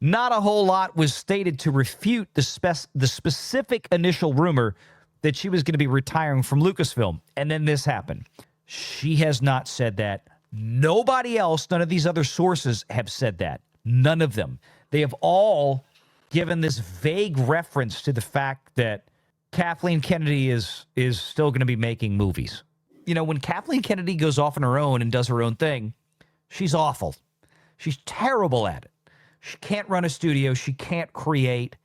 Not a whole lot was stated to refute the specific initial rumor that she was going to be retiring from Lucasfilm. And then this happened. She has not said that. Nobody else, none of these other sources have said that. None of them. They have all given this vague reference to the fact that Kathleen Kennedy is still going to be making movies. You know, when Kathleen Kennedy goes off on her own and does her own thing, she's awful. She's terrible at it. She can't run a studio. She can't create.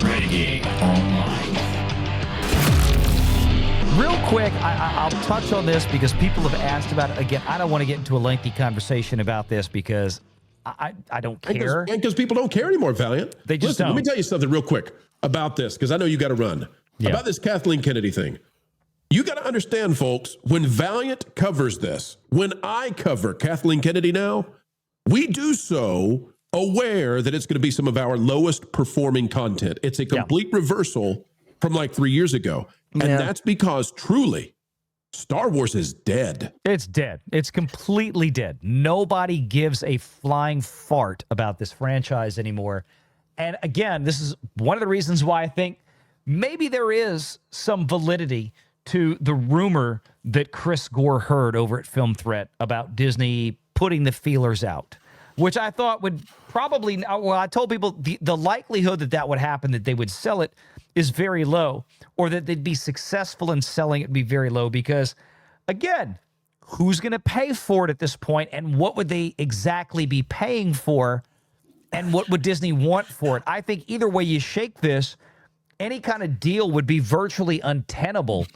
Renegade Online. Real quick, I'll touch on this because people have asked about it. Again, I don't want to get into a lengthy conversation about this because I don't care. Because people don't care anymore, Valiant. They just Listen, don't. Let me tell you something real quick about this, because I know you got to run. Yeah. About this Kathleen Kennedy thing. You got to understand, folks, when Valiant covers this, when I cover Kathleen Kennedy now, we do so aware that it's going to be some of our lowest performing content. It's a complete reversal from like 3 years ago. And that's because truly, Star Wars is dead. It's dead. It's completely dead. Nobody gives a flying fart about this franchise anymore. And again, this is one of the reasons why I think maybe there is some validity to the rumor that Chris Gore heard over at Film Threat about Disney putting the feelers out, which I thought would probably, well, I told people the likelihood that would happen, that they would sell it, is very low, or that they'd be successful in selling it would be very low because, again, who's going to pay for it at this point, and what would they exactly be paying for, and what would Disney want for it? I think either way you shake this, any kind of deal would be virtually untenable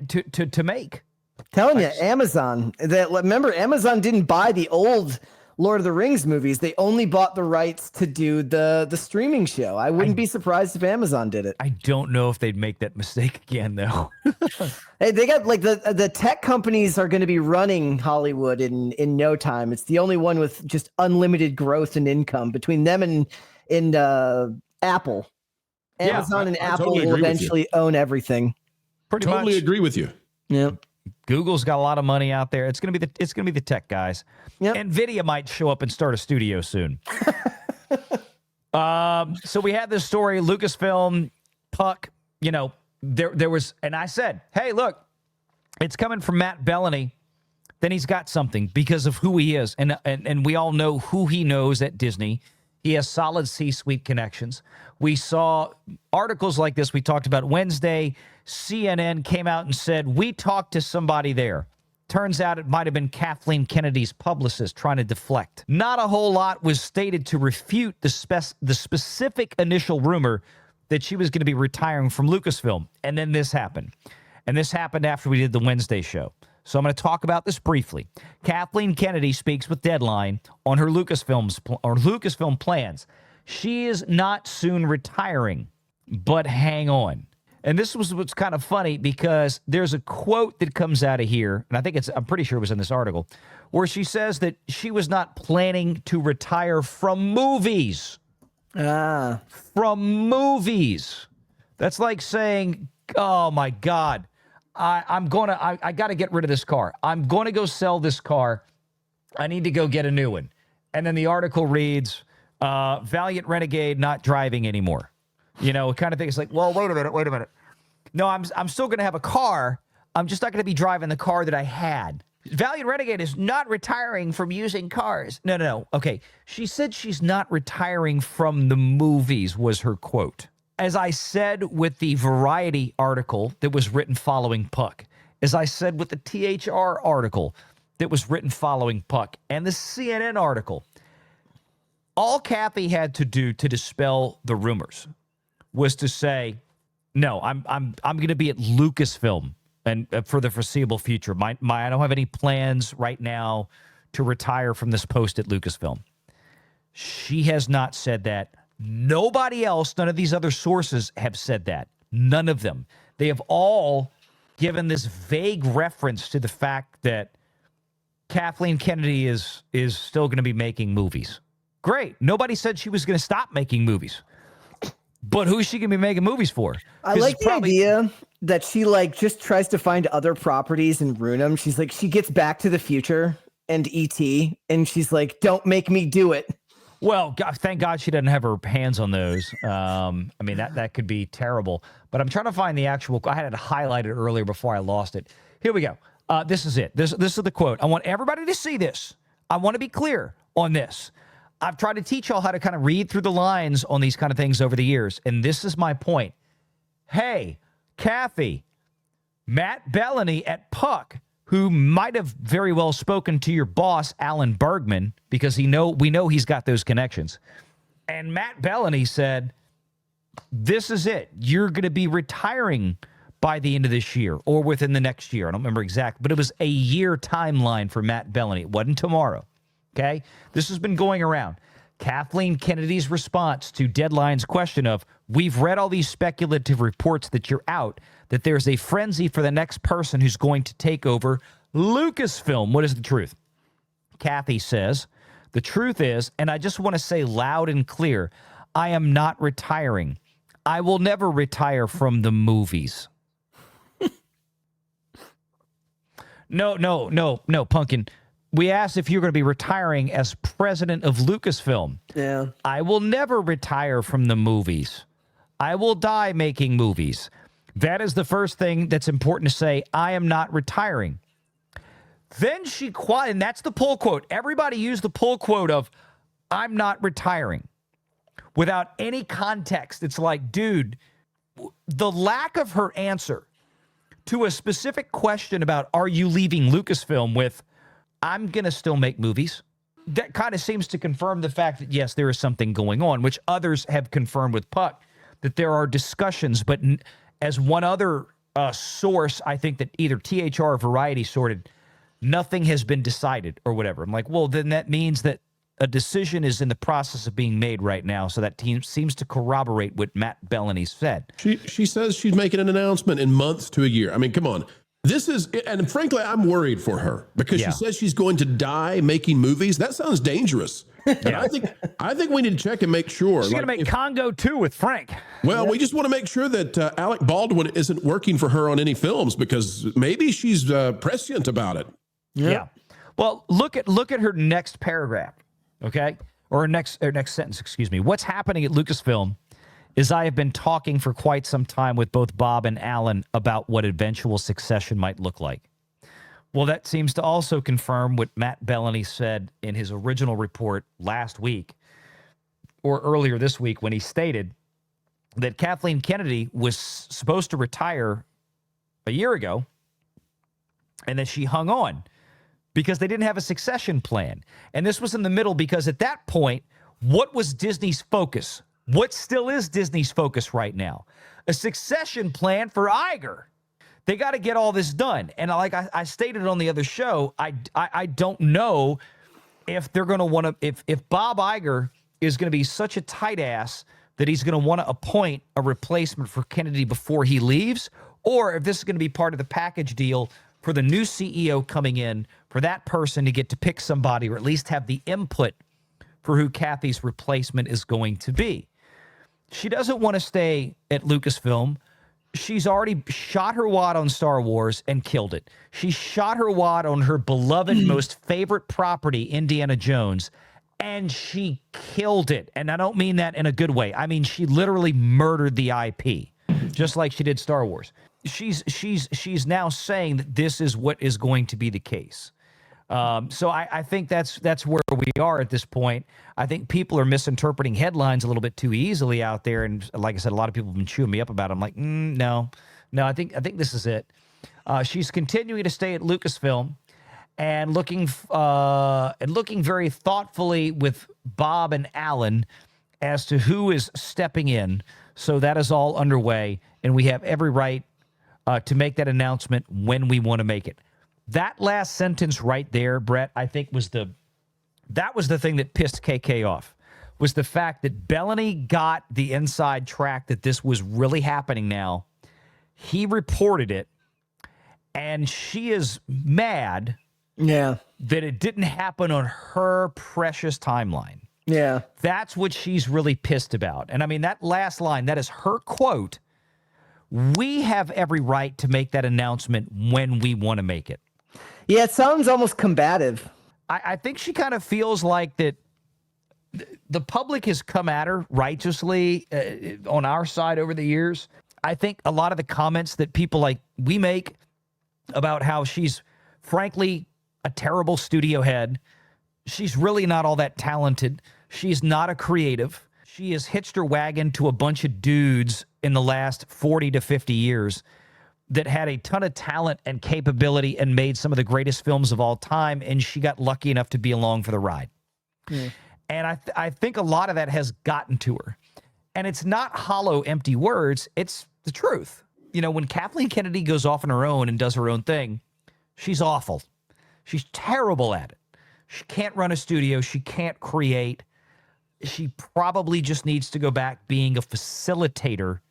to make. Telling you, Amazon. Remember, Amazon didn't buy the old Lord of the Rings movies. They only bought the rights to do the streaming show. I wouldn't be surprised if Amazon did it. I don't know if they'd make that mistake again, though. Hey, they got like the tech companies are going to be running Hollywood in no time. It's the only one with just unlimited growth and income between them and Apple. Amazon and Apple totally will eventually own everything. Pretty Totally much. agree with you. Yeah. Google's got a lot of money out there. It's gonna be the tech guys. Yep. Nvidia might show up and start a studio soon. So we had this story, Lucasfilm, Puck. You know, there was, and I said, hey, look, it's coming from Matt Bellany. Then he's got something because of who he is, and we all know who he knows at Disney. He has solid C-suite connections. We saw articles like this we talked about Wednesday. CNN came out and said, we talked to somebody there. Turns out it might have been Kathleen Kennedy's publicist trying to deflect. Not a whole lot was stated to refute the specific initial rumor that she was going to be retiring from Lucasfilm. And then this happened. And this happened after we did the Wednesday show. So I'm going to talk about this briefly. Kathleen Kennedy speaks with Deadline on her Lucasfilm plans. She is not soon retiring, but hang on. And this was what's kind of funny because there's a quote that comes out of here, and I'm pretty sure it was in this article, where she says that she was not planning to retire from movies. From movies. That's like saying, oh my God, I got to get rid of this car. I'm going to go sell this car. I need to go get a new one. And then the article reads, Valiant Renegade not driving anymore. You know, kind of thing. It's like, well, wait a minute. No, I'm still going to have a car. I'm just not going to be driving the car that I had. Valiant Renegade is not retiring from using cars. No. Okay. She said she's not retiring from the movies, was her quote. As I said with the Variety article that was written following Puck, as I said with the THR article that was written following Puck, and the CNN article, all Kathy had to do to dispel the rumors was to say, no, I'm going to be at Lucasfilm and for the foreseeable future. I don't have any plans right now to retire from this post at Lucasfilm. She has not said that. Nobody else, none of these other sources have said that. None of them. They have all given this vague reference to the fact that Kathleen Kennedy is still going to be making movies. Great. Nobody said she was going to stop making movies. But who's she going to be making movies for? I like the idea that she like just tries to find other properties and ruin them. She's like, she gets Back to the Future and E.T. and she's like, don't make me do it. Well, God, thank God she doesn't have her hands on those. I mean, that could be terrible. But I'm trying to find the actual. I had it highlighted earlier before I lost it. Here we go. This is it. This is the quote. I want everybody to see this. I want to be clear on this. I've tried to teach y'all how to kind of read through the lines on these kind of things over the years, and this is my point. Hey, Kathy, Matt Bellany at Puck, who might have very well spoken to your boss, Alan Bergman, because we know he's got those connections. And Matt Bellany said, this is it. You're going to be retiring by the end of this year or within the next year. I don't remember exact, but it was a year timeline for Matt Bellany. It wasn't tomorrow. Okay? This has been going around. Kathleen Kennedy's response to Deadline's question of, we've read all these speculative reports that you're out, that there's a frenzy for the next person who's going to take over Lucasfilm. What is the truth? Kathy says, the truth is, and I just want to say loud and clear, I am not retiring. I will never retire from the movies. No, Pumpkin. We asked if you're going to be retiring as president of Lucasfilm. Yeah. I will never retire from the movies. I will die making movies. That is the first thing that's important to say. I am not retiring. Then she quiet, and that's the pull quote. Everybody used the pull quote of, I'm not retiring, without any context. It's like, dude, the lack of her answer to a specific question about, are you leaving Lucasfilm with, I'm going to still make movies. That kind of seems to confirm the fact that, yes, there is something going on, which others have confirmed with Puck, that there are discussions. But as one other source, I think that either THR or Variety sorted, nothing has been decided or whatever. I'm like, well, then that means that a decision is in the process of being made right now. So that team seems to corroborate what Matt Bellany said. She says she's making an announcement in months to a year. I mean, come on. This is, and frankly, I'm worried for her because she says she's going to die making movies. That sounds dangerous. And I think we need to check and make sure. She's going to make Congo 2 with Frank. Well, we just want to make sure that Alec Baldwin isn't working for her on any films because maybe she's prescient about it. Yeah. Well, look at her next paragraph, okay? Or her next sentence, excuse me. What's happening at Lucasfilm is I have been talking for quite some time with both Bob and Alan about what eventual succession might look like. Well, that seems to also confirm what Matt Bellany said in his original report last week or earlier this week when he stated that Kathleen Kennedy was supposed to retire a year ago and that she hung on because they didn't have a succession plan. And this was in the middle because at that point, what was Disney's focus? What still is Disney's focus right now? A succession plan for Iger. They got to get all this done. And like I stated on the other show, I don't know if they're going to want to, if Bob Iger is going to be such a tight ass that he's going to want to appoint a replacement for Kennedy before he leaves, or if this is going to be part of the package deal for the new CEO coming in, for that person to get to pick somebody or at least have the input for who Kathy's replacement is going to be. She doesn't want to stay at Lucasfilm. She's already shot her wad on Star Wars and killed it. She shot her wad on her beloved, most favorite property, Indiana Jones, and she killed it. And I don't mean that in a good way. I mean, she literally murdered the IP, just like she did Star Wars. She's now saying that this is what is going to be the case. So I think that's where we are at this point. I think people are misinterpreting headlines a little bit too easily out there, and like I said, a lot of people have been chewing me up about it. I'm like, no. I think this is it. She's continuing to stay at Lucasfilm and looking very thoughtfully with Bob and Alan as to who is stepping in. So that is all underway, and we have every right to make that announcement when we want to make it. That last sentence right there, Brett, I think was the thing that pissed KK off, was the fact that Bellany got the inside track that this was really happening now. He reported it, and she is mad that it didn't happen on her precious timeline. Yeah. That's what she's really pissed about. And I mean, that last line, that is her quote. We have every right to make that announcement when we want to make it. Yeah, it sounds almost combative. I think she kind of feels like that the public has come at her righteously on our side over the years. I think a lot of the comments that people like we make about how she's frankly a terrible studio head. She's really not all that talented. She's not a creative. She has hitched her wagon to a bunch of dudes in the last 40 to 50 years that had a ton of talent and capability and made some of the greatest films of all time, and she got lucky enough to be along for the ride. Mm. And I think a lot of that has gotten to her. And it's not hollow, empty words. It's the truth. You know, when Kathleen Kennedy goes off on her own and does her own thing, she's awful. She's terrible at it. She can't run a studio. She can't create. She probably just needs to go back being a facilitator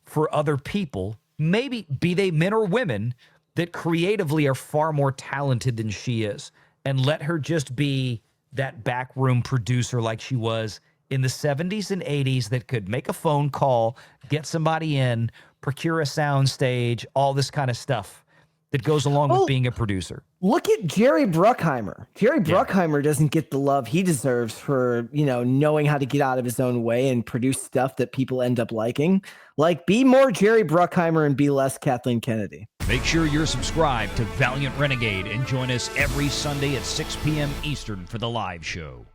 for other people, maybe be they men or women, that creatively are far more talented than she is, and let her just be that backroom producer like she was in the 70s and 80s that could make a phone call, get somebody in, procure a sound stage, all this kind of stuff that goes along with being a producer. Look at Jerry Bruckheimer. Jerry Bruckheimer doesn't get the love he deserves for, you know, knowing how to get out of his own way and produce stuff that people end up liking. Like, be more Jerry Bruckheimer and be less Kathleen Kennedy. Make sure you're subscribed to Valiant Renegade and join us every Sunday at 6 p.m. Eastern for the live show.